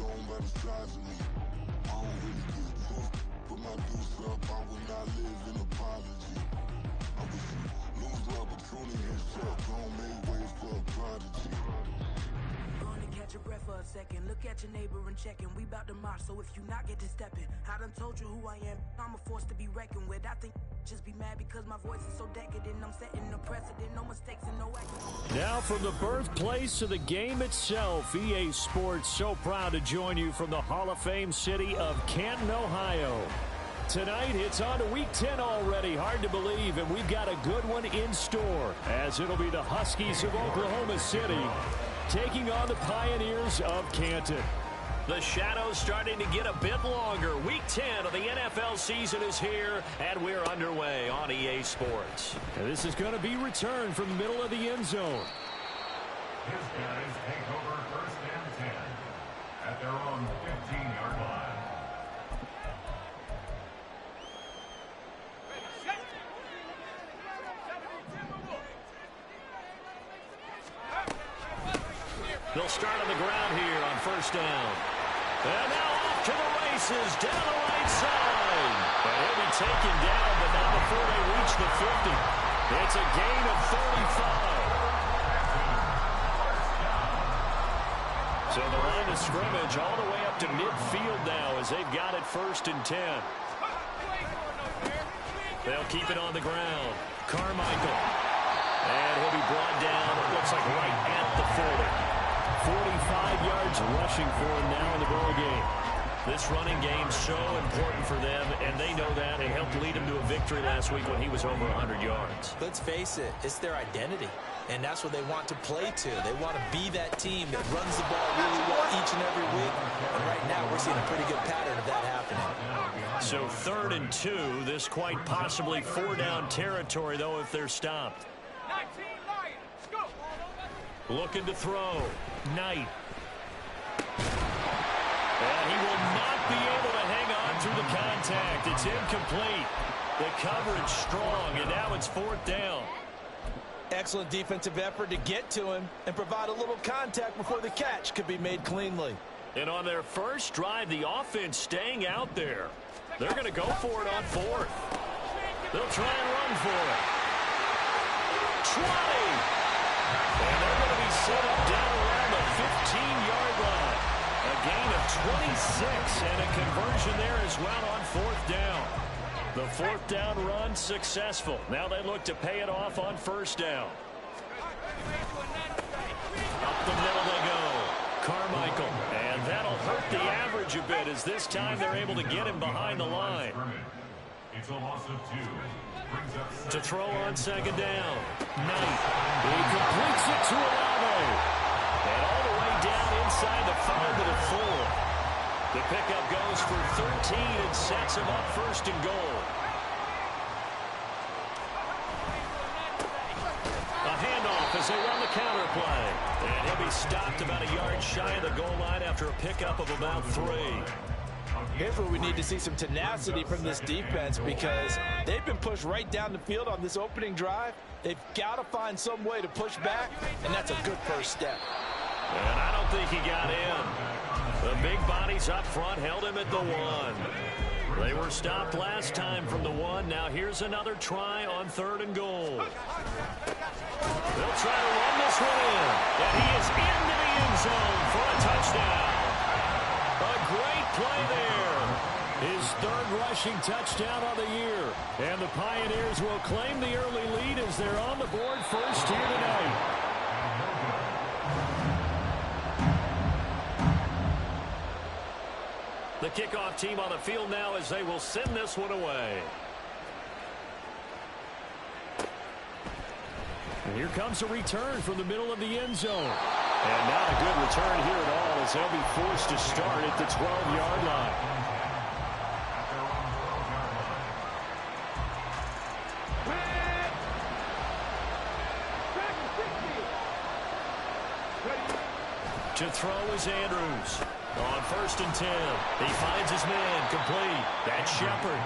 known by the size of me. I don't really give a fuck. Put my deuce up, I will not live in apology. I wish you lose the opportunity and shut. Don't make way for a prodigy. Gonna catch your breath for a second. Look at your neighbor and checking. We bout to march, so if you not get to stepping. I done told you who I am. I'm a force to be reckoned with. I think just be mad because my voice is so decadent. I'm setting a precedent. No mistakes and no accidents. Now from the birthplace of the game itself, EA Sports so proud to join you from the Hall of Fame city of Canton, Ohio. Tonight, it's on to Week 10 already. Hard to believe, and we've got a good one in store, as it'll be the Huskies of Oklahoma City taking on the Pioneers of Canton. The shadow's starting to get a bit longer. Week 10 of the NFL season is here, and we're underway on EA Sports. And this is going to be returned from the middle of the end zone. His guys take over first and 10 at their own 15-yard line. They'll start on the ground here on first down. And now off to the races down the right side. And he'll be taken down, but not before they reach the 50. It's a gain of 35. So the line of scrimmage all the way up to midfield now as they've got it first and 10. They'll keep it on the ground. Carmichael. And he'll be brought down, it looks like right at the 40. 45 yards rushing for him now in the ball game. This running game's so important for them, and they know that. It helped lead him to a victory last week when he was over 100 yards. Let's face it, it's their identity, and that's what they want to play to. They want to be that team that runs the ball really well each and every week, and right now we're seeing a pretty good pattern of that happening. So 3rd and 2, this quite possibly 4-down territory, though, if they're stopped. Looking to throw. Knight. And he will not be able to hang on through the contact. It's incomplete. The coverage strong, and now it's 4th down. Excellent defensive effort to get to him and provide a little contact before the catch could be made cleanly. And on their first drive, the offense staying out there. They're going to go for it on 4th. They'll try and run for it. 20. And they're going to be set up down around the 15-yard line. A gain of 26 and a conversion there as well on 4th down. The 4th down run successful. Now they look to pay it off on 1st down. Up the middle they go. Carmichael. And that'll hurt the average a bit as this time they're able to get him behind the line. It's a loss of 2. To throw on 2nd down. Knight. He completes it to Olave. And all the way down inside the 5 to the 4. The pickup goes for 13 and sets him up 1st and goal. A handoff as they run the counter play. And he'll be stopped about a yard shy of the goal line after a pickup of about 3. Here's where we need to see some tenacity from this defense because they've been pushed right down the field on this opening drive. They've got to find some way to push back, and that's a good first step. And I don't think he got in. The big bodies up front held him at the 1. They were stopped last time from the 1. Now here's another try on 3rd and goal. They'll try to run this one in. And he is into the end zone for a touchdown. A great play there. His 3rd rushing touchdown of the year. And the Pioneers will claim the early lead as they're on the board first here tonight. The kickoff team on the field now as they will send this one away. And here comes a return from the middle of the end zone. And not a good return here at all as they'll be forced to start at the 12-yard line. To throw is Andrews. On 1st and 10. He finds his man complete. That's Shepard.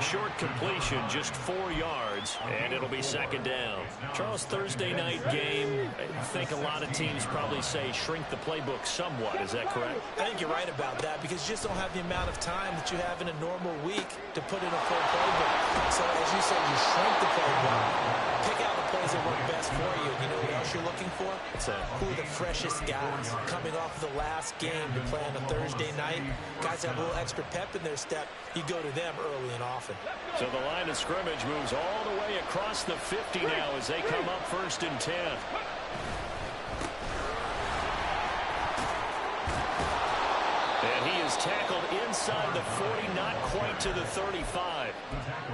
Short completion, just 4 yards, and it'll be second down. Charles, Thursday night game, I think a lot of teams probably say shrink the playbook somewhat. Is that correct? I think you're right about that because you just don't have the amount of time that you have in a normal week to put in a full playbook. So as you said, you shrink the playbook, pick out the plays that work best for you. You know what else you're looking for? Who are the freshest guys coming off the last game to play on a Thursday night? Guys have a little extra pep in their step. You go to them early and often. So the line of scrimmage moves all the way across the 50 now as they come up 1st and 10. And he is tackled inside the 40, not quite to the 35.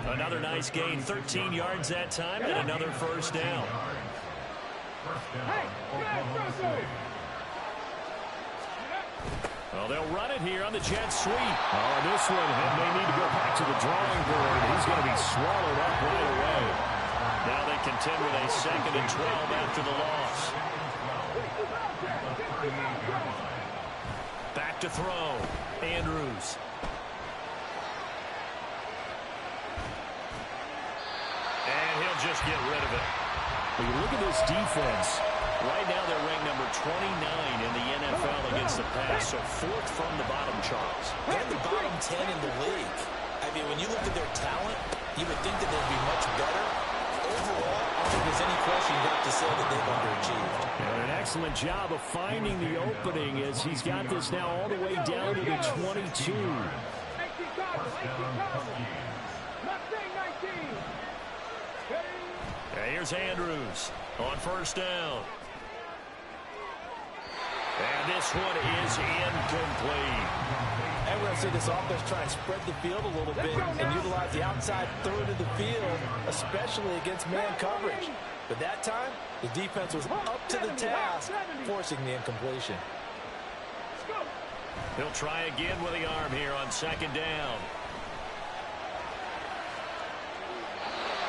Another nice gain, 13 yards that time, and another first down. Well, they'll run it here on the jet sweep. Oh, this one may need to go back to the drawing board. He's going to be swallowed up right away. Now they contend with a 2nd and 12 after the loss. Back to throw. Andrews. And he'll just get rid of it. When you look at this defense, right now they're ranked number 29 in the NFL against the pass, so 4th from the bottom, Charles. They're in the bottom 10 in the league. I mean, when you look at their talent, you would think that they'd be much better. Overall, I don't think there's any question you have to say that they've underachieved. and an excellent job of finding the opening as he's got this now all the way down to the 22. Here's Andrews on 1st down. And this one is incomplete. And we're going to see this offense try and spread the field a little bit and utilize the outside third of the field, especially against man coverage. But that time, the defense was up to the task, forcing the incompletion. He'll try again with the arm here on 2nd down.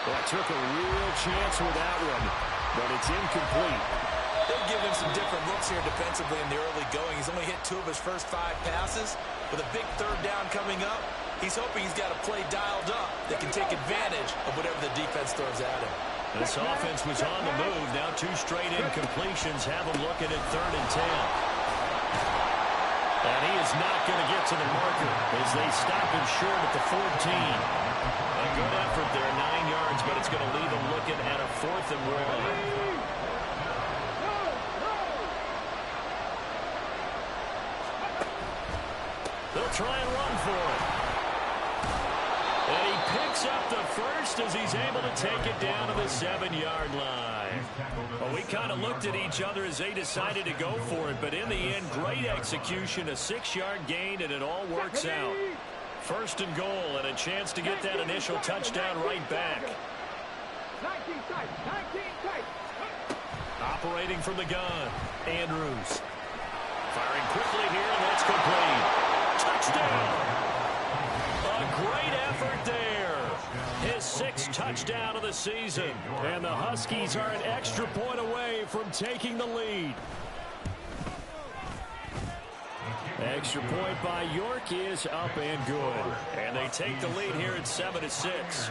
Well, took a real chance with that one, but it's incomplete. They've given him some different looks here defensively in the early going. He's only hit 2 of his first 5 passes. With a big 3rd down coming up, he's hoping he's got a play dialed up that can take advantage of whatever the defense throws at him. This offense was on the move. Now 2 straight incompletions have him looking at 3rd and 10. And he is not going to get to the marker as they stop him short at the 14. A good effort there, 9 yards, but it's going to leave him looking at a 4th and 1. They'll try and run for it. And he picks up the first as he's able to take it down to the 7-yard line. Well, we kind of looked at each other as they decided to go for it, but in the end, great execution, a 6-yard gain, and it all works out. 1st and goal, and a chance to get that initial touchdown right back. Operating from the gun, Andrews. Firing quickly here, and that's complete. Touchdown! A great effort there. His 6th touchdown of the season. And the Huskies are an extra point away from taking the lead. Extra point by York is up and good. And they take the lead here at 7-6.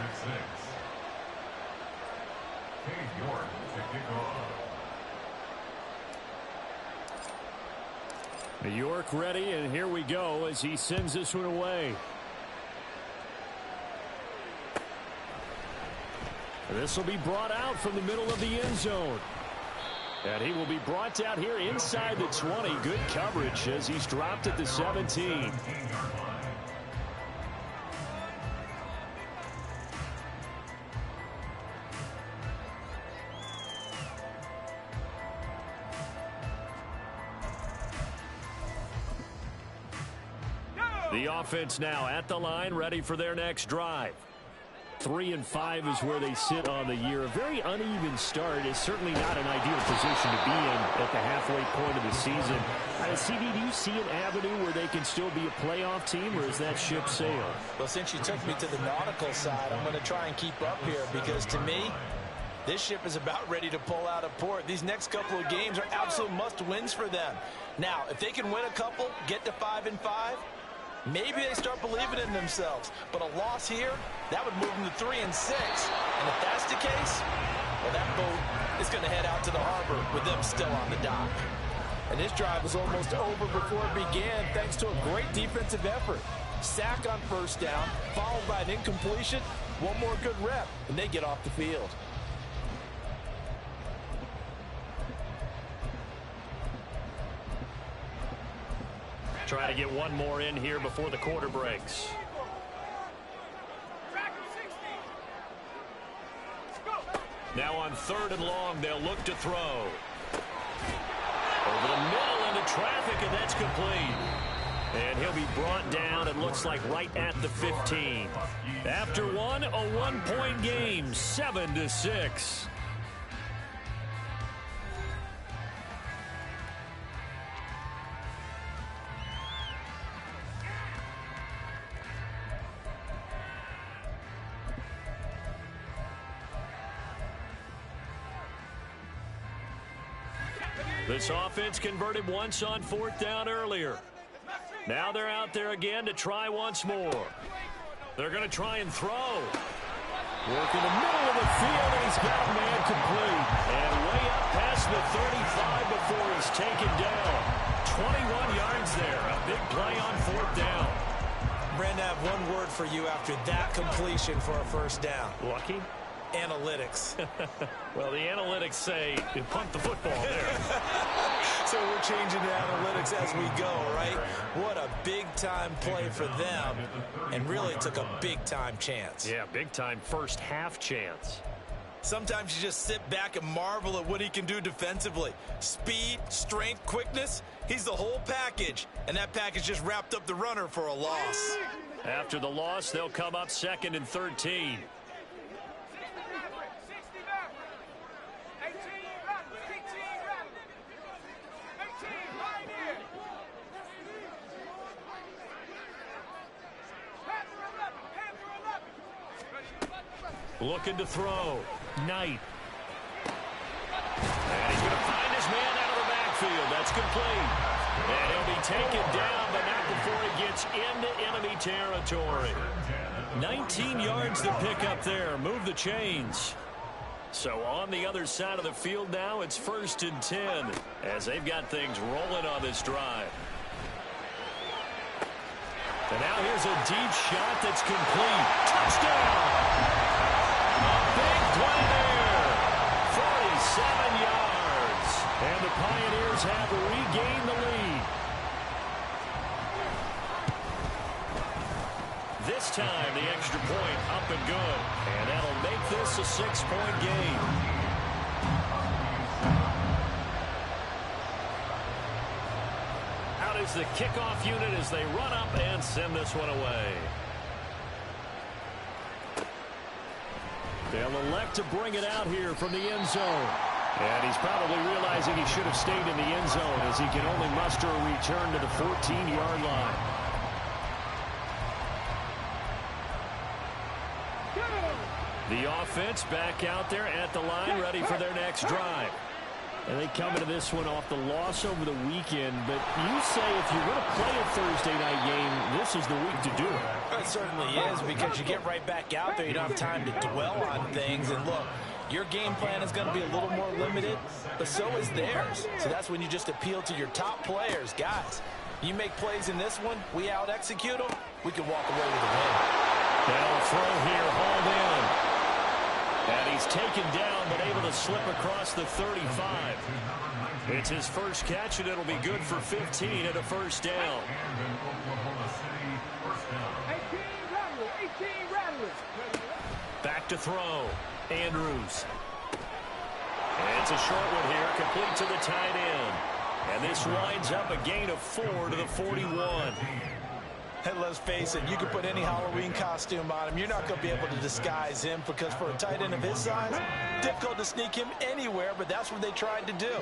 York ready, and here we go as he sends this one away. This will be brought out from the middle of the end zone. And he will be brought down here inside the 20. Good coverage as he's dropped at the 17. The offense now at the line, ready for their next drive. 3-5 is where they sit on the year. A very uneven start is certainly not an ideal position to be in at the halfway point of the season. CD, do you see an avenue where they can still be a playoff team, or is that ship sailed? Well, since you took me to the nautical side, I'm going to try and keep up here because to me, this ship is about ready to pull out of port. These next couple of games are absolute must-wins for them. Now, if they can win a couple, get to 5-5, Maybe they start believing in themselves. But a loss here, that would move them to 3-6. And if that's the case, well, that boat is going to head out to the harbor with them still on the dock. And this drive was almost over before it began thanks to a great defensive effort. Sack on first down, followed by an incompletion. One more good rep, and they get off the field. Try to get one more in here before the quarter breaks. Now on 3rd and long, they'll look to throw. Over the middle into traffic, and that's complete. And he'll be brought down, it looks like, right at the 15. After one, a one-point game, 7-6. This offense converted once on 4th down earlier. Now they're out there again to try once more. They're going to try and throw. Work in the middle of the field, and he's got a man complete. And way up past the 35 before he's taken down. 21 yards there. A big play on 4th down. Brandon, I have one word for you after that completion for a first down. Lucky? Analytics. Well, the analytics say you punt the football there. So we're changing the analytics as we go, right? What a big-time play for them, and really took a big-time chance. Yeah, big-time first half chance. Sometimes you just sit back and marvel at what he can do defensively. Speed, strength, quickness, he's the whole package, and that package just wrapped up the runner for a loss. After the loss, they'll come up 2nd and 13. Looking to throw. Knight. And he's going to find his man out of the backfield. That's complete. And he'll be taken down, but not before he gets into enemy territory. 19 yards to pick up there. Move the chains. So on the other side of the field now, it's 1st and 10 as they've got things rolling on this drive. And now here's a deep shot that's complete. Touchdown! A big play there. 47 yards. And the Pioneers have regained the lead. This time, the extra point up and good. And that'll make this a 6-point game. Out is the kickoff unit as they run up and send this one away. They'll elect to bring it out here from the end zone. And he's probably realizing he should have stayed in the end zone as he can only muster a return to the 14-yard line. The offense back out there at the line, ready for their next drive. And they come into this one off the loss over the weekend. But you say if you're going to play a Thursday night game, this is the week to do it. It certainly is, because you get right back out there. You don't have time to dwell on things. And look, your game plan is going to be a little more limited, but so is theirs. So that's when you just appeal to your top players. Guys, you make plays in this one, we out-execute them, we can walk away with a win. They'll throw here, hauled in. And he's taken down, but able to slip across the 35. It's his first catch, and it'll be good for 15 at a first down. 18 rattlers. Back to throw. Andrews. And it's a short one here, complete to the tight end. And this winds up a gain of 4 to the 41. And let's face it, you can put any Halloween costume on him. You're not going to be able to disguise him, because for a tight end of his size, difficult to sneak him anywhere, but that's what they tried to do.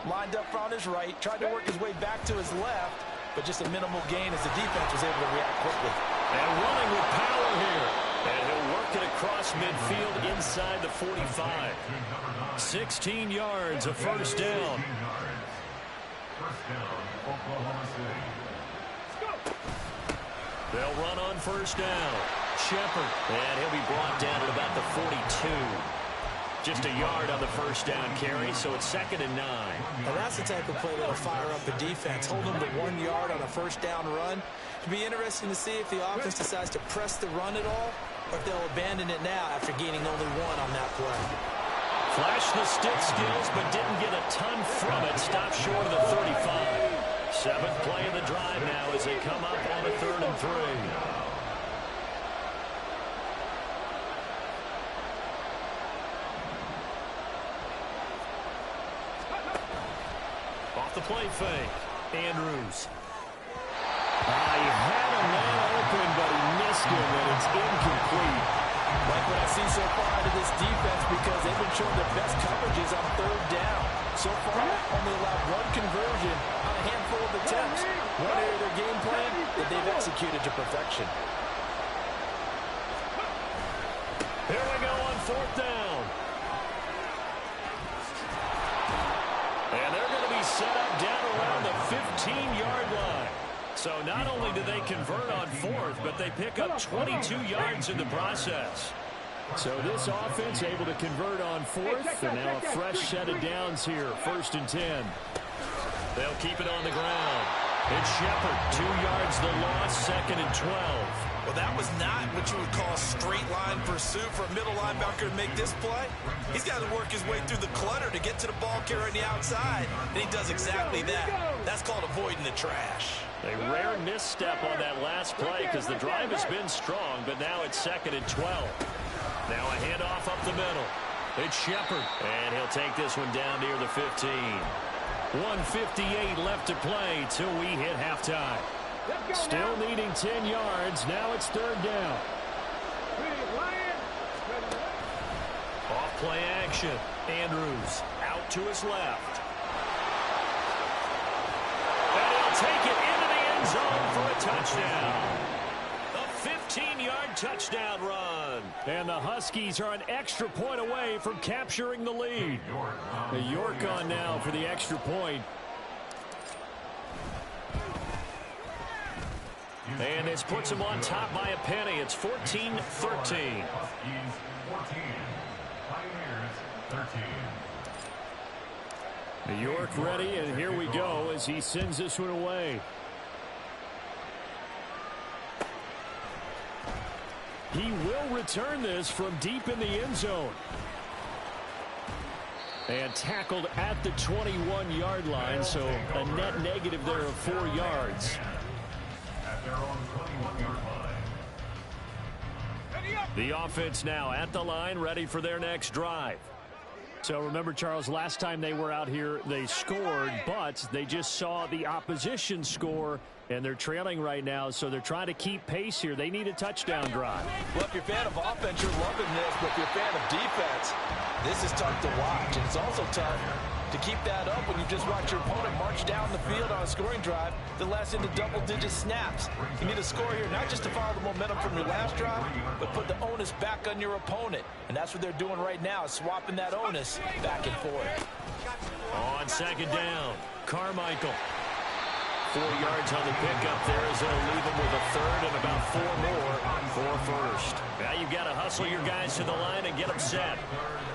Lined up on his right, tried to work his way back to his left, but just a minimal gain as the defense was able to react quickly. And running with power here. And he'll work it across midfield inside the 45. 16 yards, a first down. They'll run on first down. Shepard, and he'll be brought down at about the 42. Just a yard on the first down carry, so it's 2nd and 9. Now that's the type of play that'll fire up the defense. Hold them to 1 yard on a first down run. It'll be interesting to see if the offense decides to press the run at all, or if they'll abandon it now after gaining only 1 on that play. Flashed the stick skills, but didn't get a ton from it. Stopped short of the 35. 7th play of the drive now as they come up on a 3rd and 3. Off the play fake. Andrews. He had a man open, but he missed him, and it's incomplete. Like what I see so far out of this defense, because they've been showing their best coverages on 3rd down. So far, only allowed 1 conversion on a handful of attempts. One area of their game plan that they've executed to perfection. Here we go on 4th down. And they're going to be set up down around the 15-yard line. So not only do they convert on 4th, but they pick up 22 yards in the process. So this offense able to convert on 4th, and now a fresh set of downs here, 1st and 10. They'll keep it on the ground. It's Shepard, 2 yards the loss, 2nd and 12. Well, that was not what you would call a straight line pursuit for a middle linebacker to make this play. He's got to work his way through the clutter to get to the ball carrier on the outside, and he does exactly that. That's called avoiding the trash. A rare misstep on that last play because the drive has been strong, but now it's 2nd and 12. Now a handoff up the middle. It's Shepard, and he'll take this one down near the 15. 1:58 left to play till we hit halftime. Still needing 10 yards. Now it's 3rd down. Off play action. Andrews out to his left. And he'll take it into the end zone for a touchdown. A 15-yard touchdown run. And the Huskies are an extra point away from capturing the lead. The York on now for the extra point. And this puts them on top by a penny. It's 14-13. Huskies 14. Pioneers 13. The York ready, and here we go as he sends this one away. He will return this from deep in the end zone. And tackled at the 21-yard line, so a net negative there of 4 yards. At their own 21-yard line. The offense now at the line, ready for their next drive. So remember, Charles, last time they were out here, they scored, but they just saw the opposition score, and they're trailing right now, so they're trying to keep pace here. They need a touchdown drive. Well, if you're a fan of offense, you're loving this, but if you're a fan of defense, this is tough to watch, and it's also tough to keep that up when you just watch your opponent march down the field on a scoring drive that lasts into double-digit snaps. You need a score here, not just to follow the momentum from your last drive, but put the onus back on your opponent. And that's what they're doing right now, swapping that onus back and forth. On 2nd down, Carmichael. 4 yards on the pickup there as they'll leave him with a 3rd and about 4 more for 1st. Now you've got to hustle your guys to the line and get them set.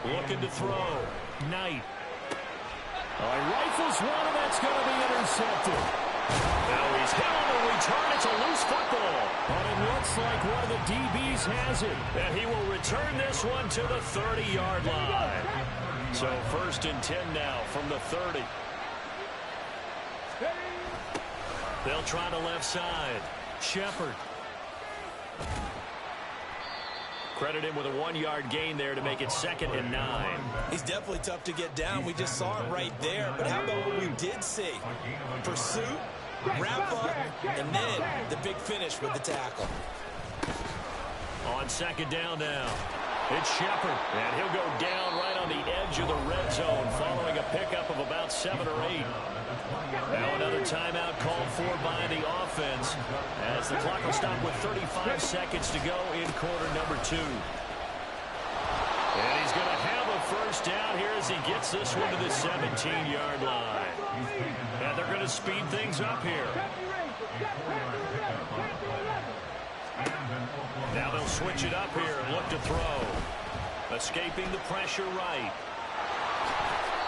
Looking to throw. Knight. He rifles one, and that's going to be intercepted. Now he's hit on the return. It's a loose football. But it looks like one of the DBs has it. And he will return this one to the 30-yard line. So 1st and 10 now from the 30. They'll try the left side. Shepard. Credit him with a 1-yard gain there to make it 2nd and 9. He's definitely tough to get down. We just saw it right there. But how about what we did see? Pursuit, wrap up, and then the big finish with the tackle. On 2nd down now. It's Shepard, and he'll go down right on the edge of the red zone following a pickup of about 7 or 8. Now another timeout called for by the offense as the clock will stop with 35 seconds to go in quarter number 2. And he's going to have a 1st down here as he gets this one to the 17-yard line. And they're going to speed things up here. switch it up here and look to throw. Escaping the pressure right.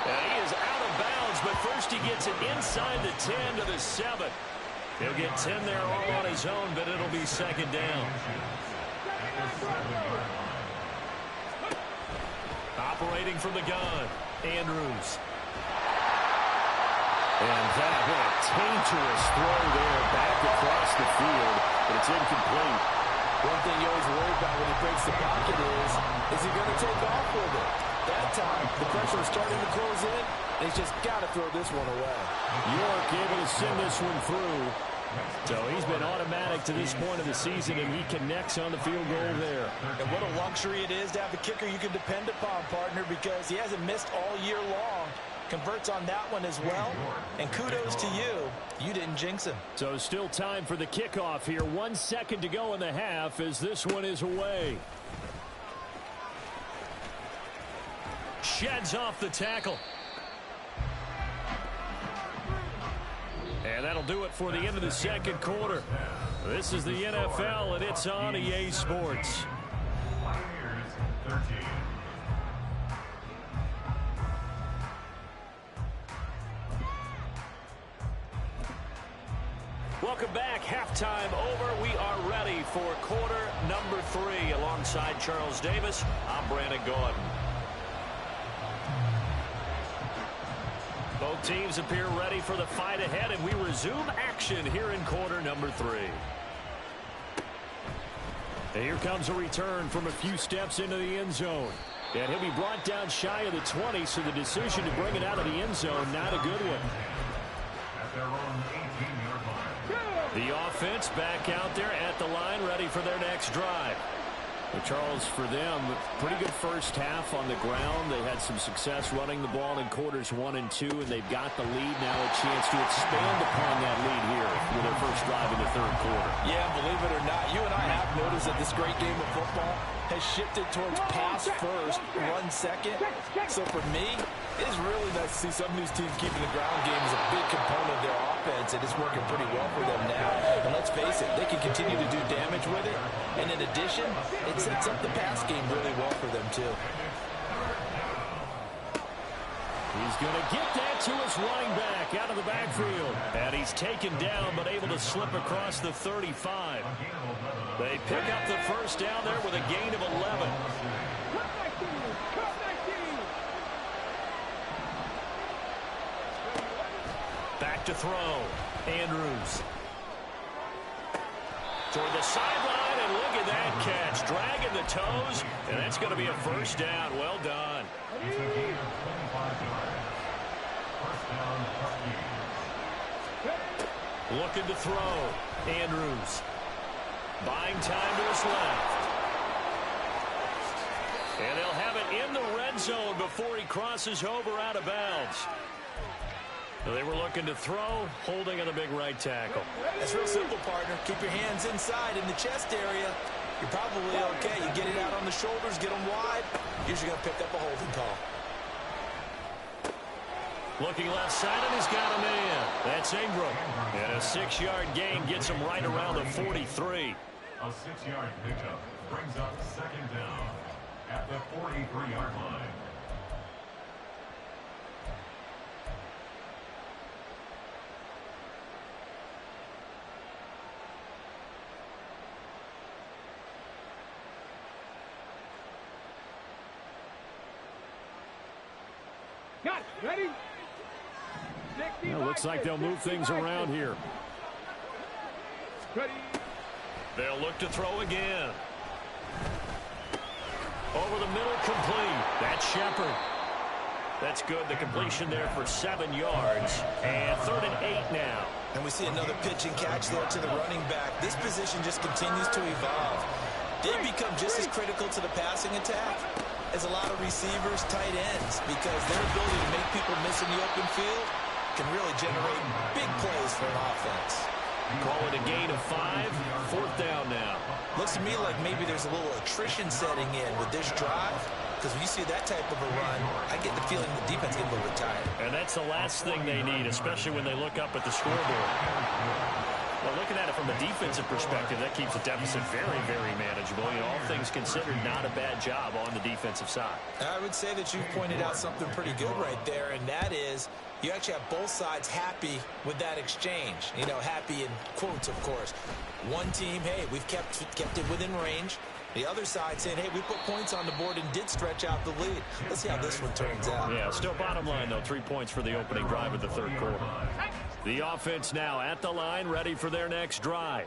And he is out of bounds, but first he gets it inside the 10 to the 7. He'll get 10 there all on his own, but it'll be second down. Operating from the gun, Andrews. And that was a dangerous throw there back across the field, but it's incomplete. One thing you always worry about when he breaks the pocket is he going to take off with it? That time, the pressure is starting to close in, and he's just got to throw this one away. York able to send this one through. So he's been automatic to this point of the season, and he connects on the field goal there. And what a luxury it is to have a kicker you can depend upon, partner, because he hasn't missed all year long. Converts on that one as well. And kudos to you. You didn't jinx him. So still time for the kickoff here. 1 second to go in the half as this one is away. Sheds off the tackle. And that'll do it for the end of the second quarter. This is the NFL, and it's on EA Sports. Pioneers 13. Welcome back. Halftime over. We are ready for quarter number 3. Alongside Charles Davis, I'm Brandon Gordon. Both teams appear ready for the fight ahead, and we resume action here in quarter number 3. And here comes a return from a few steps into the end zone. And he'll be brought down shy of the 20, so the decision to bring it out of the end zone, not a good one. At their own 18-yard line. The offense back out there at the line, ready for their next drive. Well, Charles, for them, pretty good first half on the ground. They had some success running the ball in quarters 1 and 2, and they've got the lead now, a chance to expand upon that lead here with their first drive in the third quarter. Yeah, believe it or not, you and I have noticed that this great game of football has shifted towards pass first, run second. So for me, it is really nice to see some of these teams keeping the ground game as a big component of their offense, and it's working pretty well for them now. And let's face it, they can continue to do damage with it. And in addition, it sets up the pass game really well for them, too. He's going to get that to his running back out of the backfield. And he's taken down, but able to slip across the 35. They pick up the first down there with a gain of 11. Back to throw. Andrews. Toward the sideline, and look at that catch. Dragging the toes, and that's going to be a first down. Well done. Looking to throw. Andrews. Buying time to his left. And they'll have it in the red zone before he crosses over out of bounds. They were looking to throw, holding on the big right tackle. It's real simple, partner. Keep your hands inside in the chest area. You're probably okay. You get it out on the shoulders, get them wide. Usually going to pick up a holding call. Looking left side, and he's got a man. That's Ingram. And a 6-yard gain gets him right around the 43. A 6-yard pickup brings up second down at the 43-yard line. Got it. Ready? Well, looks like they'll move things around here. Ready? They'll look to throw again. Over the middle, complete. That's Shepard. That's good. The completion there for 7 yards. And 3rd and 8 now. And we see another pitch and catch there to the running back. This position just continues to evolve. They become just as critical to the passing attack as a lot of receivers, tight ends, because their ability to make people miss in the open field can really generate big plays for an offense. Call it a gain of 5. 4th down now. Looks to me like maybe there's a little attrition setting in with this drive, because when you see that type of a run, I get the feeling the defense is going to retire. And that's the last thing they need, especially when they look up at the scoreboard. Well, looking at it from a defensive perspective, that keeps the deficit very, very manageable. You know, all things considered, not a bad job on the defensive side. I would say that you've pointed out something pretty good right there, and that is you actually have both sides happy with that exchange. You know, happy in quotes, of course. One team, hey, we've kept it within range. The other side saying, hey, we put points on the board and did stretch out the lead. Let's see how this one turns out. Yeah, still bottom line, though, 3 points for the opening drive of the third quarter. The offense now at the line, ready for their next drive.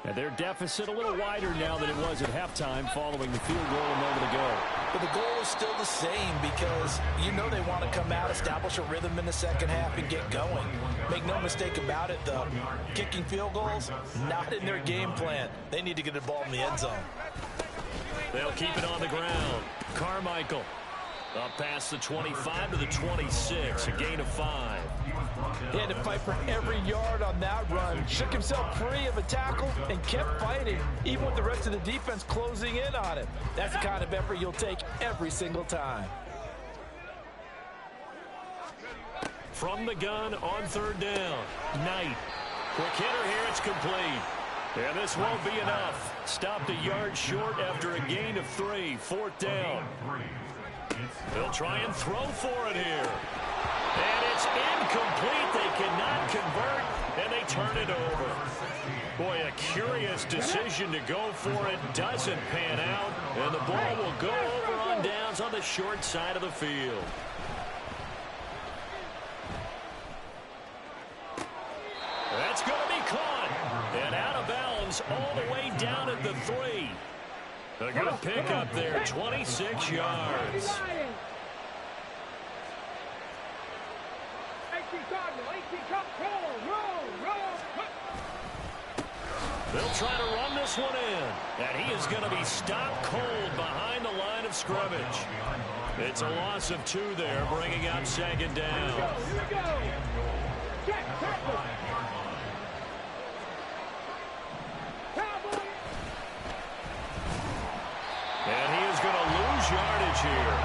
And their deficit a little wider now than it was at halftime following the field goal a moment ago. But the goal is still the same because you know they want to come out, establish a rhythm in the second half, and get going. Make no mistake about it, though. Kicking field goals, not in their game plan. They need to get the ball in the end zone. They'll keep it on the ground. Carmichael up past the 25 to the 26, a gain of 5. He had to fight for every yard on that run. Shook himself free of a tackle and kept fighting, even with the rest of the defense closing in on him. That's the kind of effort you'll take every single time. From the gun on third down, Knight. Quick hitter here, it's complete. And this won't be enough. Stopped a yard short after a gain of 3, fourth down. They'll try and throw for it here. And it's incomplete. They cannot convert, and they turn it over. Boy, a curious decision to go for it. Doesn't pan out, and the ball will go over on downs on the short side of the field. That's going to be caught. And out of bounds all the way down at the 3. A good pickup there, 26 yards. They'll try to run this one in. And he is going to be stopped cold behind the line of scrimmage. It's a loss of 2 there, bringing up second down. Here we go. Check, tackle. And he is going to lose yardage here.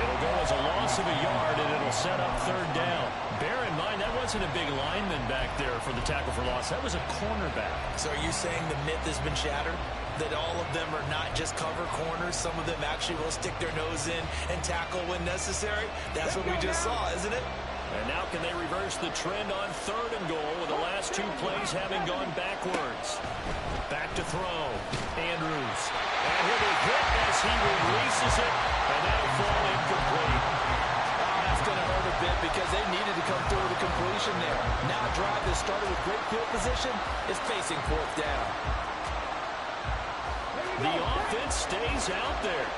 It'll go as a loss of a yard, and it'll set up third down. Bear in mind, that wasn't a big lineman back there for the tackle for loss. That was a cornerback. So are you saying the myth has been shattered? That all of them are not just cover corners? Some of them actually will stick their nose in and tackle when necessary? That's what we just saw, isn't it? And now can they reverse the trend on third and goal with the last 2 plays having gone backwards? Back to throw. Andrews. And he'll be hit as he releases it, and that'll fall incomplete. Oh, that's going to hurt a bit because they needed to come through the completion there. Now a drive that started with great field position is facing fourth down. The offense stays out there.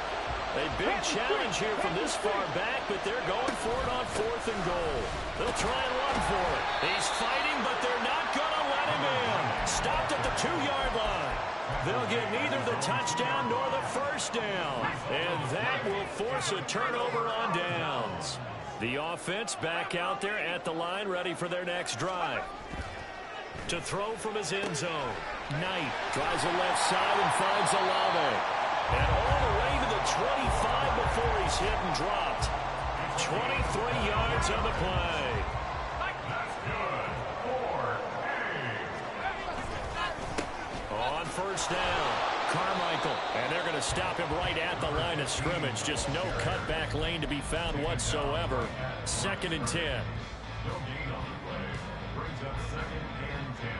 A big challenge here from this far back, but they're going for it on fourth and goal. They'll try and run for it. He's fighting, but they're not going to let him in. Stopped at the 2-yard line. They'll get neither the touchdown nor the first down. And that will force a turnover on downs. The offense back out there at the line, ready for their next drive. To throw from his end zone. Knight drives the left side and finds Olave. And all the way to the 25 before he's hit and dropped. 23 yards on the play. That's good. 4-8. On first down, Carmichael. And they're going to stop him right at the line of scrimmage. Just no cutback lane to be found whatsoever. 2nd and 10. No gain on the play. Brings up 2nd and 10.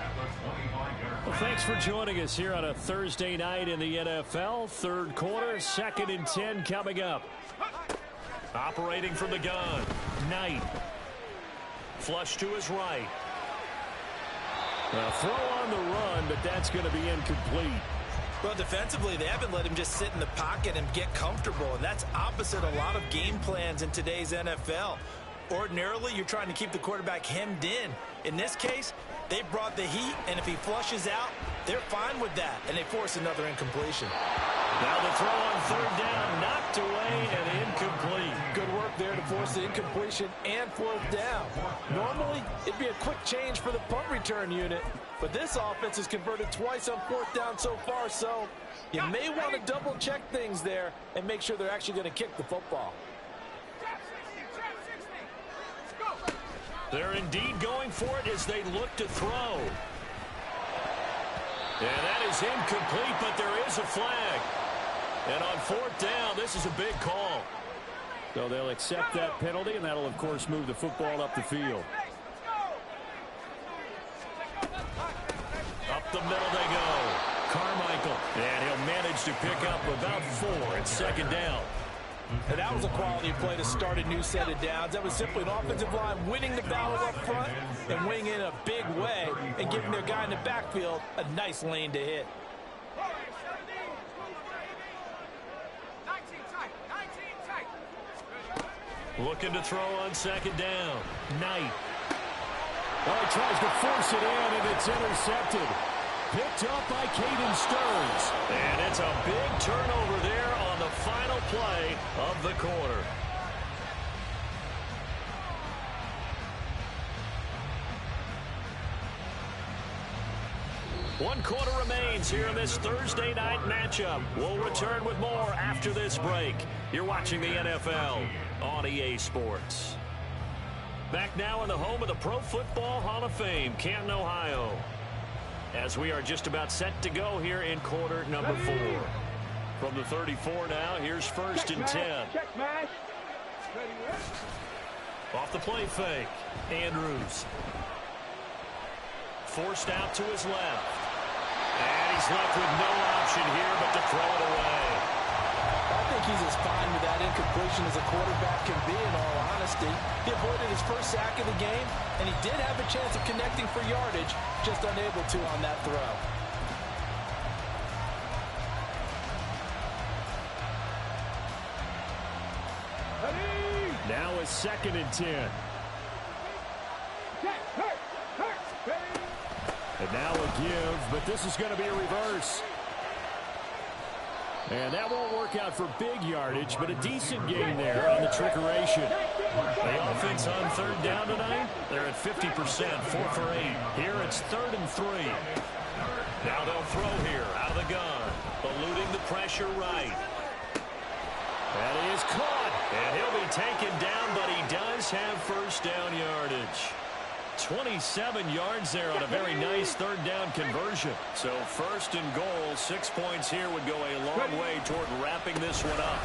At the 25-yard. Well, thanks for joining us here on a Thursday night in the NFL. Third quarter, 2nd and 10 coming up. Operating from the gun, Knight. Flush to his right. A throw on the run, but that's going to be incomplete. Well, defensively, they haven't let him just sit in the pocket and get comfortable, and that's opposite a lot of game plans in today's NFL. Ordinarily, you're trying to keep the quarterback hemmed in. In this case, they brought the heat, and if he flushes out, they're fine with that, and they force another incompletion. Now the throw on third down, knocked away and incomplete. Good work there to force the incompletion and fourth down. Normally, it'd be a quick change for the punt return unit, but this offense has converted twice on fourth down so far, so you may want to double-check things there and make sure they're actually going to kick the football. They're indeed going for it as they look to throw. And that is incomplete, but there is a flag. And on fourth down, this is a big call. So they'll accept that penalty, and that'll, of course, move the football up the field. Up the middle they go. Carmichael. And he'll manage to pick up about 4 at second down. And that was a quality play to start a new set of downs. That was simply an offensive line winning the battle up front and winning in a big way and giving their guy in the backfield a nice lane to hit. Looking to throw on second down. Knight. Well, he tries to force it in, and it's intercepted. Picked up by Caden Stearns. And it's a big turnover there on the final play of the quarter. One quarter remains here in this Thursday night matchup. We'll return with more after this break. You're watching the NFL on EA Sports. Back now in the home of the Pro Football Hall of Fame, Canton, Ohio. As we are just about set to go here in quarter number 4. From the 34 now, here's first and 10. Off the play fake, Andrews. Forced out to his left. And he's left with no option here but to throw it away. I think he's as fine with that incompletion as a quarterback can be, in all honesty. He avoided his first sack of the game, and he did have a chance of connecting for yardage, just unable to on that throw. Now a second and 10. And now a give, but this is going to be a reverse. And that won't work out for big yardage, but a decent gain there on the trickeration. The offense on third down tonight, they're at 50%, 4 for 8. Here it's 3rd and 3. Now they'll throw here out of the gun, eluding the pressure right. That is caught. And he'll be taken down, but he does have first down yardage. 27 yards there on a very nice third down conversion. So first and goal, 6 points here would go a long way toward wrapping this one up.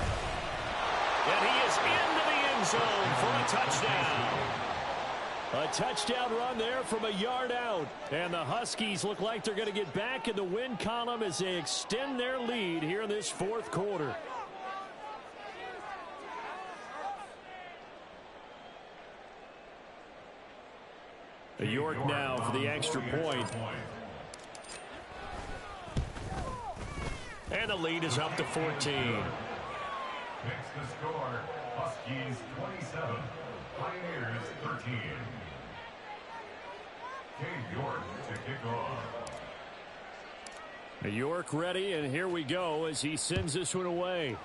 And he is into the end zone for a touchdown. A touchdown run there from a yard out. And the Huskies look like they're going to get back in the win column as they extend their lead here in this fourth quarter. York now for the extra point. And the lead is up to 14. Makes the score, Huskies 27, Pioneers 13. Cade York to kick off. York ready, and here we go as he sends this one away.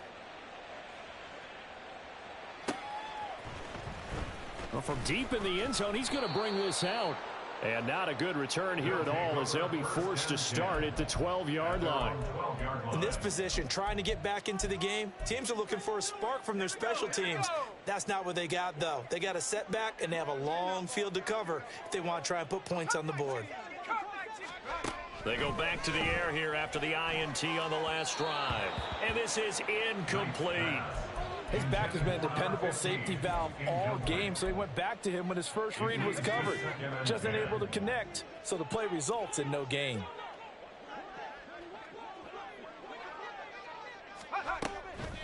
Well, from deep in the end zone, he's going to bring this out. And not a good return here at all as they'll be forced to start at the 12-yard line. In this position, trying to get back into the game, teams are looking for a spark from their special teams. That's not what they got, though. They got a setback, and they have a long field to cover if they want to try and put points on the board. They go back to the air here after the INT on the last drive. And this is incomplete. His back has been a dependable safety valve all game, so he went back to him when his first read was covered. Just unable to connect, so the play results in no gain.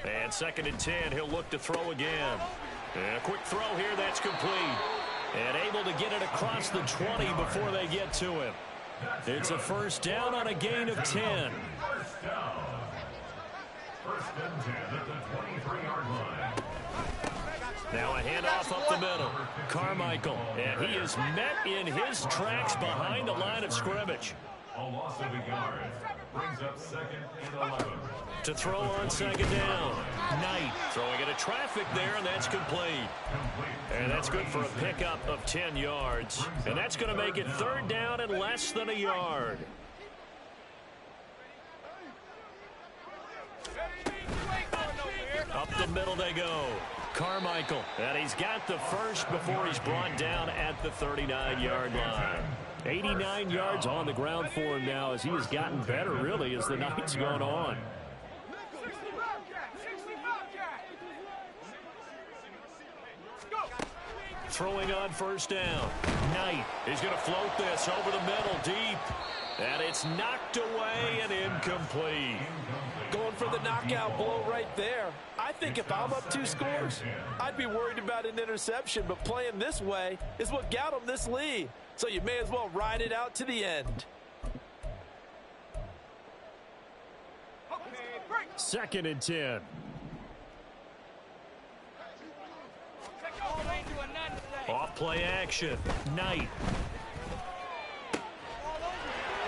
And 2nd and 10, he'll look to throw again. And a quick throw here, that's complete. And able to get it across the 20 before they get to him. It's a first down on a gain of 10. First down. First and 10 at the 23-yard line. Now a handoff up the middle. Carmichael. And he is met in his tracks behind the line of scrimmage. A loss of a yard. Brings up 2nd and 11. To throw on 2nd down. Knight throwing into traffic there, and that's complete. And that's good for a pickup of 10 yards. And that's going to make it 3rd down and less than a yard. Up the middle they go. Carmichael, and he's got the first before he's brought down at the 39-yard line. 89 yards on the ground for him now as he has gotten better, really, as the night's gone on. Throwing on first down. Knight is going to float this over the middle deep. And it's knocked away and incomplete. Going for the knockout blow right there. I think if I'm up 2 scores, I'd be worried about an interception, but playing this way is what got them this lead. So you may as well ride it out to the end. 2nd and 10. Off play action. Knight.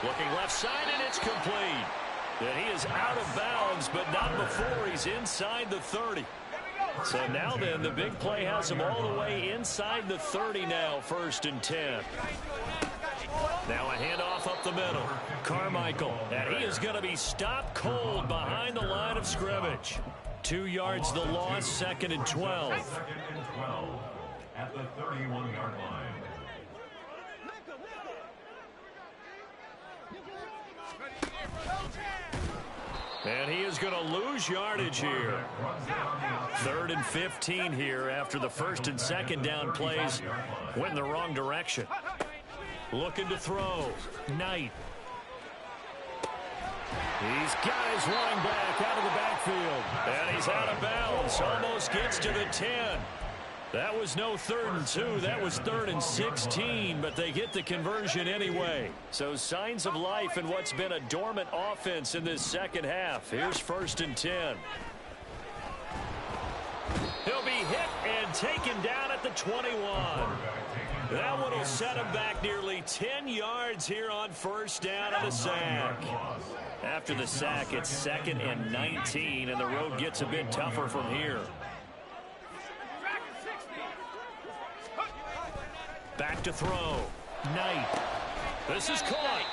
Looking left side, and it's complete. And he is out of bounds, but not before he's inside the 30. So now then, the big play has him all the way inside the 30 now, 1st and 10. Now a handoff up the middle. Carmichael, and he is going to be stopped cold behind the line of scrimmage. 2 yards the loss, 2nd and 12. 2nd and 12 at the 31-yard line. And he is going to lose yardage here. 3rd and 15 here after the 1st and 2nd down plays went in the wrong direction. Looking to throw. Knight. He's got his running back out of the backfield. And he's out of bounds. Almost gets to the 10. That was no 3rd and 2. That was 3rd and 16, but they get the conversion anyway. So signs of life in what's been a dormant offense in this second half. Here's 1st and 10. He'll be hit and taken down at the 21. That one will set him back nearly 10 yards here on 1st down and a sack. After the sack, it's 2nd and 19, and the road gets a bit tougher from here. Back to throw. Knight. This is caught.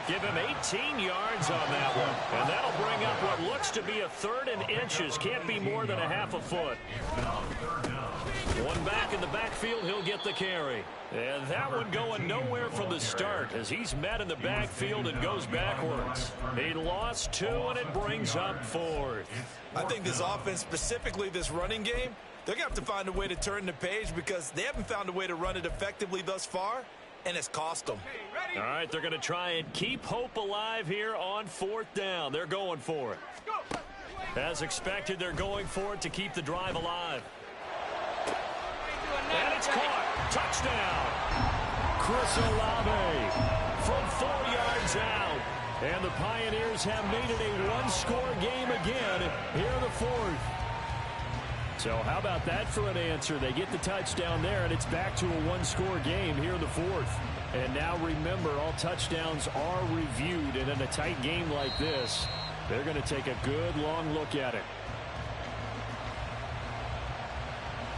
Give him 18 yards on that one. And that'll bring up what looks to be a 3rd and inches. Can't be more than a half a foot. One back in the backfield, he'll get the carry. And that one going nowhere from the start as he's met in the backfield and goes backwards. He lost 2, and it brings up 4th. I think this offense, specifically this running game, they're going to have to find a way to turn the page because they haven't found a way to run it effectively thus far, and it's cost them. All right, they're going to try and keep hope alive here on 4th down. They're going for it. As expected, they're going for it to keep the drive alive. And it's caught. Touchdown. Chris Olave from 4 yards out. And the Pioneers have made it a one-score game again here in the 4th. So how about that for an answer? They get the touchdown there, and it's back to a one-score game here in the 4th. And now remember, all touchdowns are reviewed, and in a tight game like this, they're going to take a good long look at it.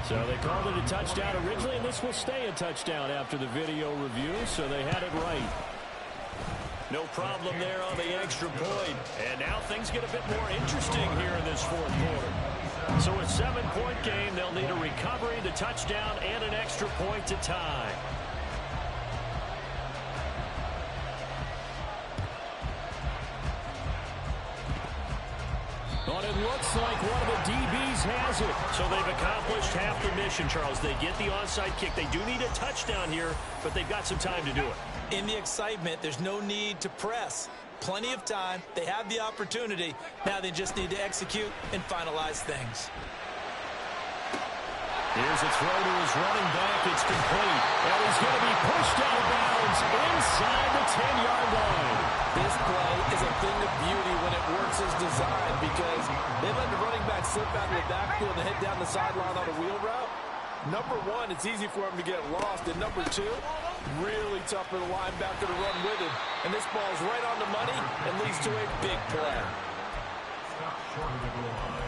So they called it a touchdown originally, and this will stay a touchdown after the video review, so they had it right. No problem there on the extra point. And now things get a bit more interesting here in this 4th quarter. So a 7-point game, they'll need a recovery, the touchdown, and an extra point to tie. But it looks like one of the DBs has it. So they've accomplished half the mission, Charles. They get the onside kick. They do need a touchdown here, but they've got some time to do it. In the excitement, there's no need to press. Plenty of time. They have the opportunity. Now they just need to execute and finalize things. Here's a throw to his running back. It's complete. And he's going to be pushed out of bounds inside the 10-yard line. This play is a thing of beauty when it works as designed because they let the running back slip out of the backfield and head down the sideline on a wheel route. Number one, it's easy for him to get lost. And number two, really tough for the linebacker to run with him. And this ball's right on the money and leads to a big play. Stop short of the goal line.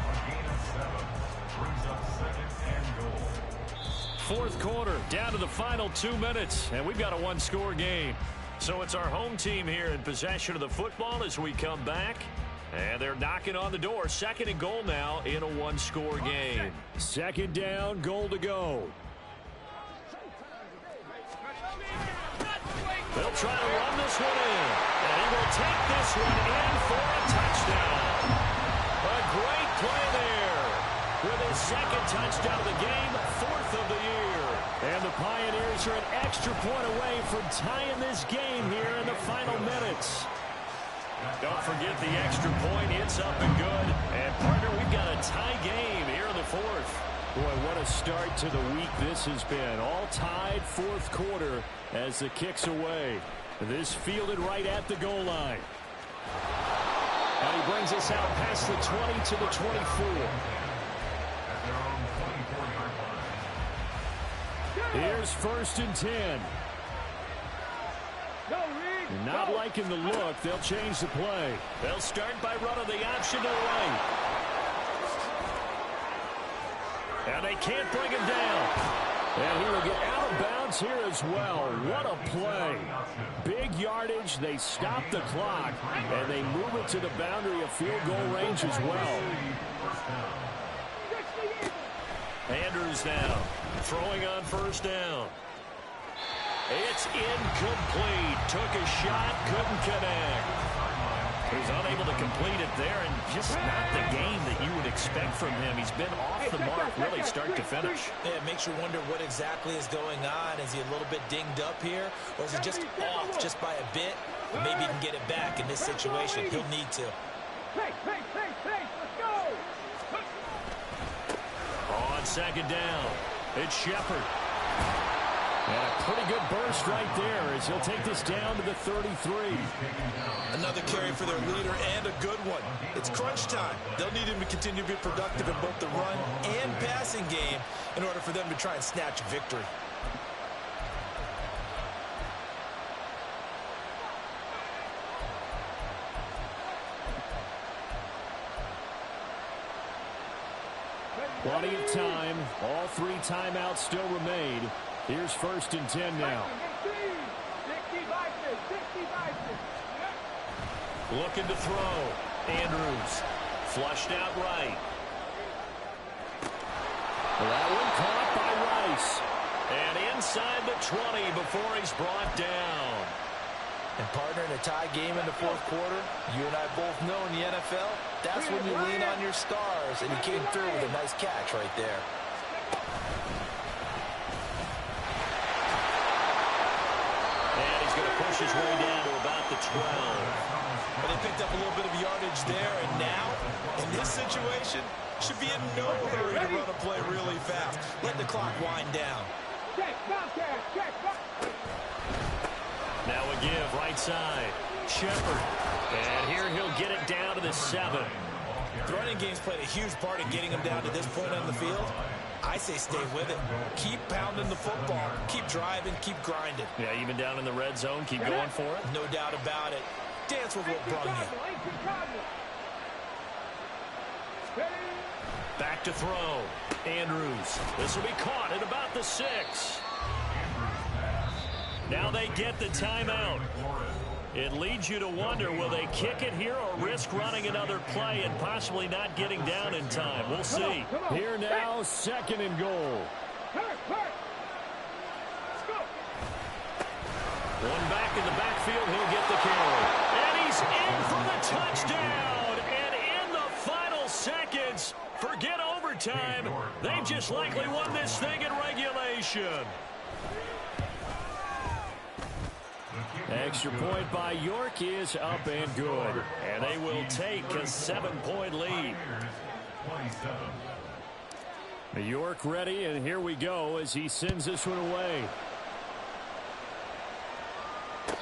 A gain of 7 brings up 2nd and goal. 4th quarter, down to the final 2 minutes, and we've got a one-score game. So it's our home team here in possession of the football as we come back. And they're knocking on the door. 2nd and goal now in a one-score game. 2nd down, goal to go. They'll try to run this one in. And he will take this one in for a touchdown. A great play there. With his 2nd touchdown of the game, 4th of the year. And the Pioneers are an extra point away from tying this game here in the final minutes. Don't forget the extra point. It's up and good. And, partner, we've got a tie game here in the 4th. Boy, what a start to the week this has been. All tied 4th quarter as the kick's away. This fielded right at the goal line. And he brings us out past the 20 to the 24. Here's 1st and 10. Not liking the look. They'll change the play. They'll start by running the option to the right. And they can't bring him down. And he will get out of bounds here as well. What a play. Big yardage. They stop the clock. And they move it to the boundary of field goal range as well. Andrews now throwing on 1st down. It's incomplete. Took a shot, couldn't connect. He's unable to complete it there, and just not the game that you would expect from him. He's been off the mark really start to finish. Yeah, it makes you wonder what exactly is going on. Is he a little bit dinged up here, or is he just off just by a bit? Maybe he can get it back in this situation. He'll need to. Let's go! On 2nd down, it's Shepard. And a pretty good burst right there as he'll take this down to the 33. Another carry for their leader and a good one. It's crunch time. They'll need him to continue to be productive in both the run and passing game in order for them to try and snatch a victory. Plenty of time. All 3 timeouts still remain. Here's 1st and 10 now. Looking to throw. Andrews flushed out right. That one caught by Rice. And inside the 20 before he's brought down. And, partner, in a tie game in the 4th quarter, you and I both know in the NFL, that's when you lean on your stars. And he came through with a nice catch right there. Push his way down to about the 12. But they picked up a little bit of yardage there, and now, in this situation, should be in no hurry to run a play really fast. Let the clock wind down. Now a give, right side. Shepard. And here he'll get it down to the 7. The running game's played a huge part in getting him down to this point on the field. I say stay with it. Keep pounding the football. Keep driving. Keep grinding. Yeah, even down in the red zone, keep going for it. No doubt about it. Dance with what brung you. Back to throw. Andrews. This will be caught at about the 6. Now they get the timeout. It leads you to wonder, will they kick it here or risk running another play and possibly not getting down in time? We'll see. Here now, 2nd and goal. One back in the backfield, he'll get the carry. And he's in for the touchdown. And in the final seconds, forget overtime. They've just likely won this thing in regulation. Extra point by York is up and good. And they will take a 7-point lead. York ready, and here we go as he sends this one away.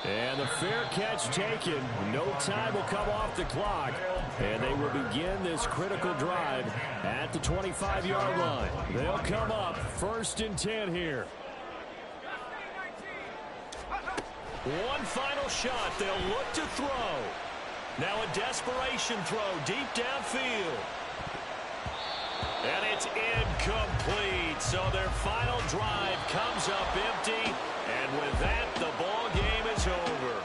And the fair catch taken. No time will come off the clock. And they will begin this critical drive at the 25-yard line. They'll come up 1st and 10 here. One final shot. They'll look to throw. Now a desperation throw deep downfield. And it's incomplete. So their final drive comes up empty. And with that, the ball game is over.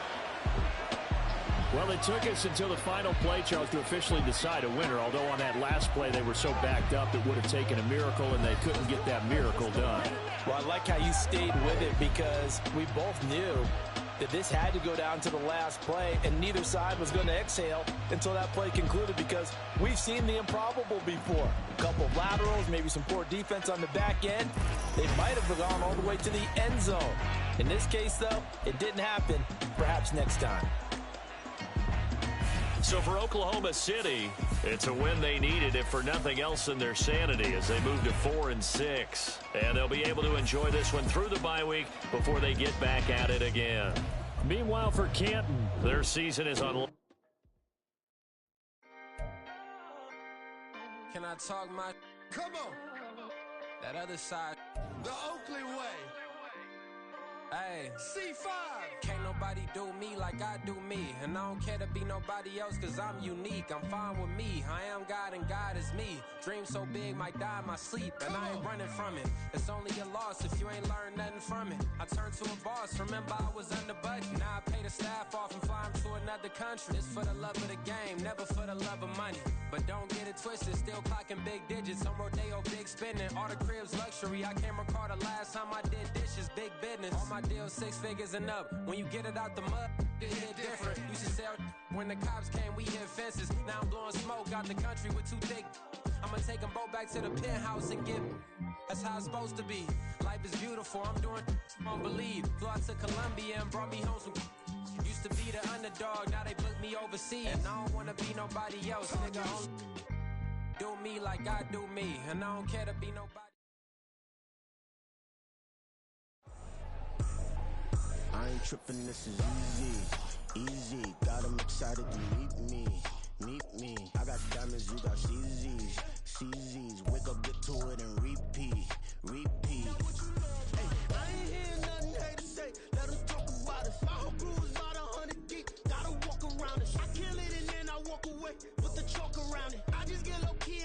Well, Well, it took us until the final play, Charles, to officially decide a winner, although on that last play they were so backed up it would have taken a miracle, and they couldn't get that miracle done. Well, I like how you stayed with it because we both knew that this had to go down to the last play, and neither side was going to exhale until that play concluded because we've seen the improbable before. A couple of laterals, maybe some poor defense on the back end. They might have gone all the way to the end zone. In this case, though, it didn't happen. Perhaps next time. So for Oklahoma City, it's a win they needed, if for nothing else than their sanity, as they move to 4-6. And they'll be able to enjoy this one through the bye week before they get back at it again. Meanwhile, for Canton, their season is on. Can I talk my... Come on. That other side. The Oakley way. Hey. C5. Can't nobody do me like I do me. And I don't care to be nobody else cause I'm unique. I'm fine with me. I am God and God is me. Dream so big might die in my sleep. And I ain't running from it. It's only a loss if you ain't learned nothing from it. I turned to a boss. Remember I was under budget. Now I pay the staff off and fly them to another country. It's for the love of the game, never for the love of money. But don't get it twisted. Still clocking big digits. On Rodeo, big spending. All the cribs luxury. I can't recall the last time I did dishes. Big business. All my deals 6 figures and up. When you get it out the mud, it hit different. Used to sell when the cops came, we hit fences. Now I'm blowing smoke out the country with 2 thick. I'ma take them both back to the penthouse and get. That's how it's supposed to be. Life is beautiful. I'm doing won't believe. Flew out to Colombia and brought me home some. Used to be the underdog, now they book me overseas. And I don't wanna be nobody else, nigga. Do me like I do me, and I don't care to be nobody. I ain't tripping, this is easy, got them excited to meet me, I got diamonds, you got CZs, wake up, get